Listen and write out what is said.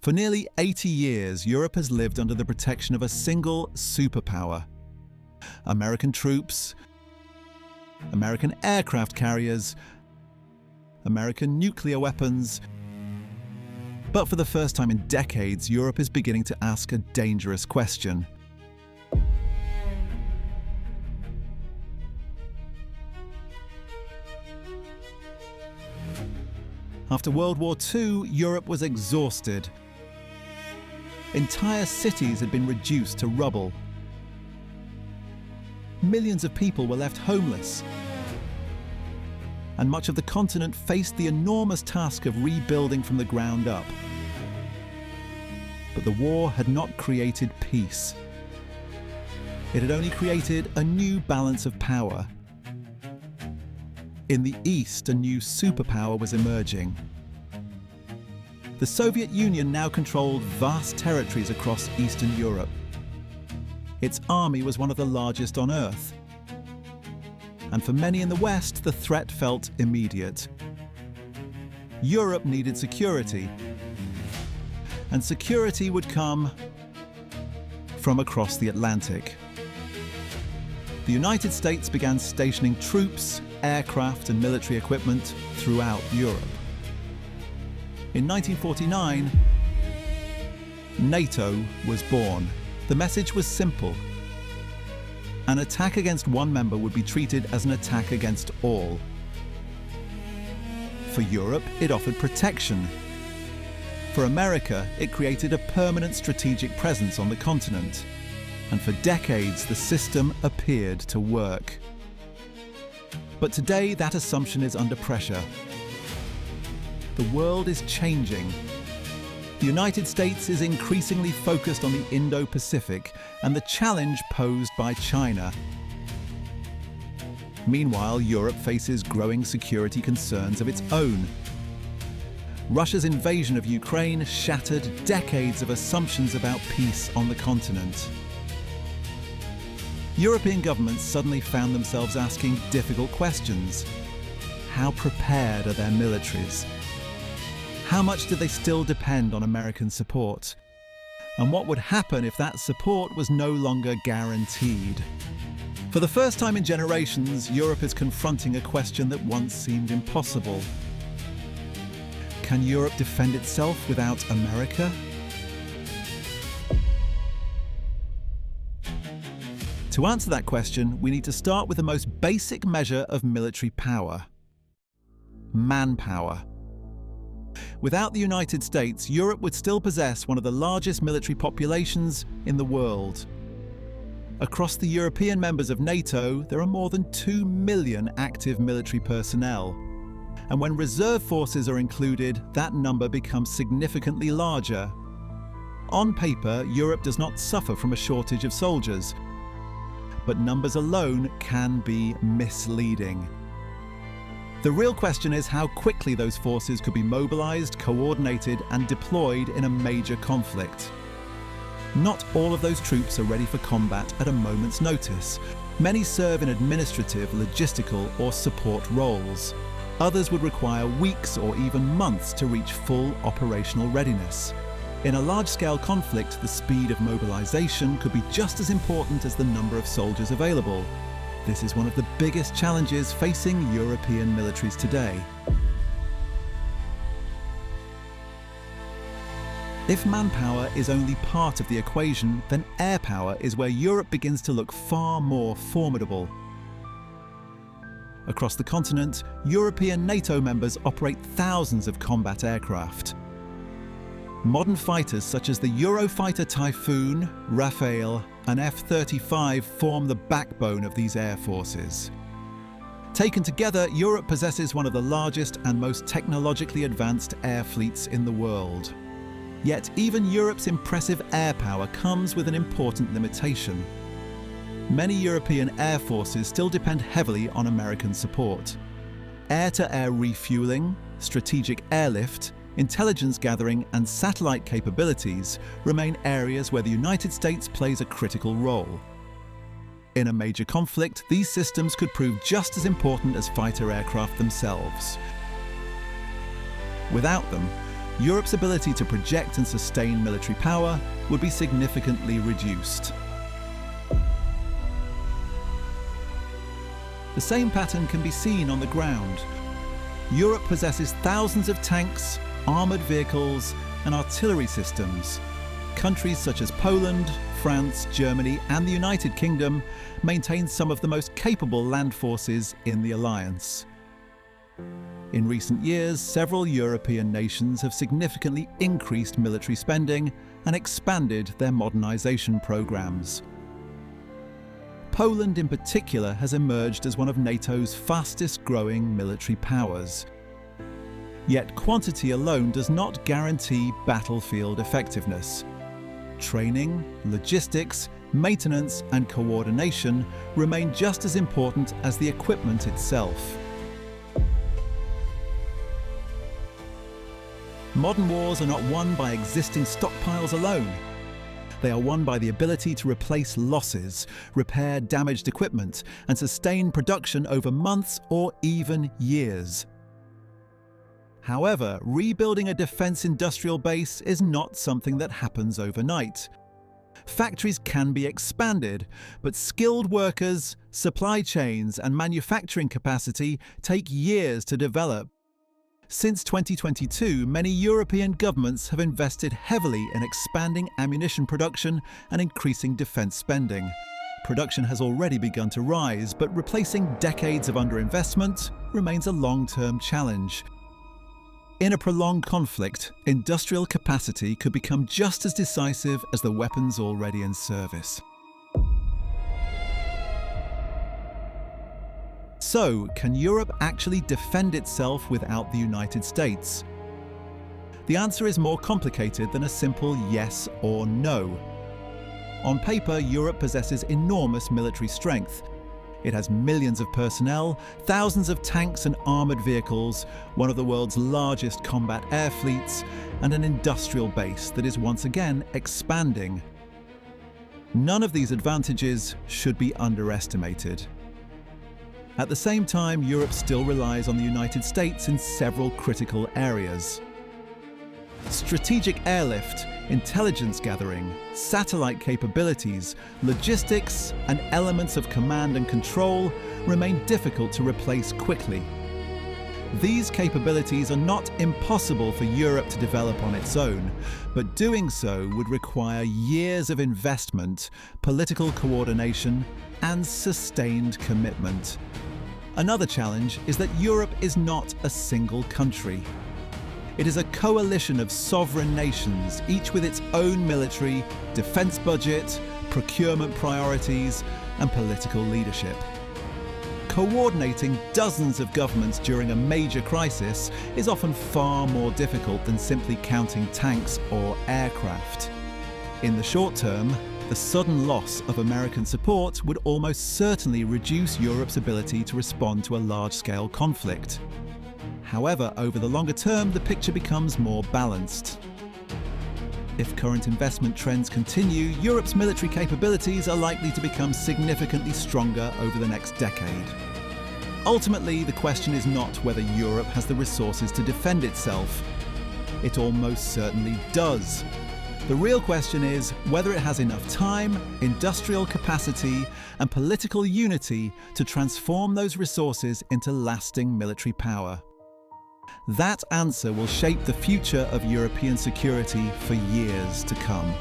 For nearly 80 years, Europe has lived under the protection of a single superpower. American troops, American aircraft carriers, American nuclear weapons. But for the first time in decades, Europe is beginning to ask a dangerous question. After World War II, Europe was exhausted. Entire cities had been reduced to rubble. Millions of people were left homeless. And much of the continent faced the enormous task of rebuilding from the ground up. But the war had not created peace. It had only created a new balance of power. In the East, a new superpower was emerging. The Soviet Union now controlled vast territories across Eastern Europe. Its army was one of the largest on Earth. And for many in the West, the threat felt immediate. Europe needed security, and security would come from across the Atlantic. The United States began stationing troops, aircraft, and military equipment throughout Europe. In 1949, NATO was born. The message was simple. An attack against one member would be treated as an attack against all. For Europe, it offered protection. For America, it created a permanent strategic presence on the continent. And for decades, the system appeared to work. But today, that assumption is under pressure. The world is changing. The United States is increasingly focused on the Indo-Pacific and the challenge posed by China. Meanwhile, Europe faces growing security concerns of its own. Russia's invasion of Ukraine shattered decades of assumptions about peace on the continent. European governments suddenly found themselves asking difficult questions. How prepared are their militaries? How much do they still depend on American support? And what would happen if that support was no longer guaranteed? For the first time in generations, Europe is confronting a question that once seemed impossible. Can Europe defend itself without America? To answer that question, we need to start with the most basic measure of military power: manpower. Without the United States, Europe would still possess one of the largest military populations in the world. Across the European members of NATO, there are more than 2 million active military personnel. And when reserve forces are included, that number becomes significantly larger. On paper, Europe does not suffer from a shortage of soldiers, but numbers alone can be misleading. The real question is how quickly those forces could be mobilized, coordinated, and deployed in a major conflict. Not all of those troops are ready for combat at a moment's notice. Many serve in administrative, logistical, or support roles. Others would require weeks or even months to reach full operational readiness. In a large-scale conflict, the speed of mobilization could be just as important as the number of soldiers available. This is one of the biggest challenges facing European militaries today. If manpower is only part of the equation, then air power is where Europe begins to look far more formidable. Across the continent, European NATO members operate thousands of combat aircraft. Modern fighters such as the Eurofighter Typhoon, Rafale, and F-35 form the backbone of these air forces. Taken together, Europe possesses one of the largest and most technologically advanced air fleets in the world. Yet even Europe's impressive air power comes with an important limitation. Many European air forces still depend heavily on American support. Air-to-air refueling, strategic airlift, intelligence gathering, and satellite capabilities remain areas where the United States plays a critical role. In a major conflict, these systems could prove just as important as fighter aircraft themselves. Without them, Europe's ability to project and sustain military power would be significantly reduced. The same pattern can be seen on the ground. Europe possesses thousands of tanks, armoured vehicles, and artillery systems. Countries such as Poland, France, Germany, and the United Kingdom maintain some of the most capable land forces in the alliance. In recent years, several European nations have significantly increased military spending and expanded their modernization programs. Poland in particular has emerged as one of NATO's fastest-growing military powers. Yet quantity alone does not guarantee battlefield effectiveness. Training, logistics, maintenance, and coordination remain just as important as the equipment itself. Modern wars are not won by existing stockpiles alone. They are won by the ability to replace losses, repair damaged equipment, and sustain production over months or even years. However, rebuilding a defense industrial base is not something that happens overnight. Factories can be expanded, but skilled workers, supply chains, and manufacturing capacity take years to develop. Since 2022, many European governments have invested heavily in expanding ammunition production and increasing defense spending. Production has already begun to rise, but replacing decades of underinvestment remains a long-term challenge. In a prolonged conflict, industrial capacity could become just as decisive as the weapons already in service. So, can Europe actually defend itself without the United States? The answer is more complicated than a simple yes or no. On paper, Europe possesses enormous military strength. It has millions of personnel, thousands of tanks and armoured vehicles, one of the world's largest combat air fleets, and an industrial base that is once again expanding. None of these advantages should be underestimated. At the same time, Europe still relies on the United States in several critical areas. Strategic airlift, intelligence gathering, satellite capabilities, logistics, and elements of command and control remain difficult to replace quickly. These capabilities are not impossible for Europe to develop on its own, but doing so would require years of investment, political coordination, and sustained commitment. Another challenge is that Europe is not a single country. It is a coalition of sovereign nations, each with its own military, defense budget, procurement priorities, and political leadership. Coordinating dozens of governments during a major crisis is often far more difficult than simply counting tanks or aircraft. In the short term, the sudden loss of American support would almost certainly reduce Europe's ability to respond to a large-scale conflict. However, over the longer term, the picture becomes more balanced. If current investment trends continue, Europe's military capabilities are likely to become significantly stronger over the next decade. Ultimately, the question is not whether Europe has the resources to defend itself. It almost certainly does. The real question is whether it has enough time, industrial capacity, and political unity to transform those resources into lasting military power. That answer will shape the future of European security for years to come.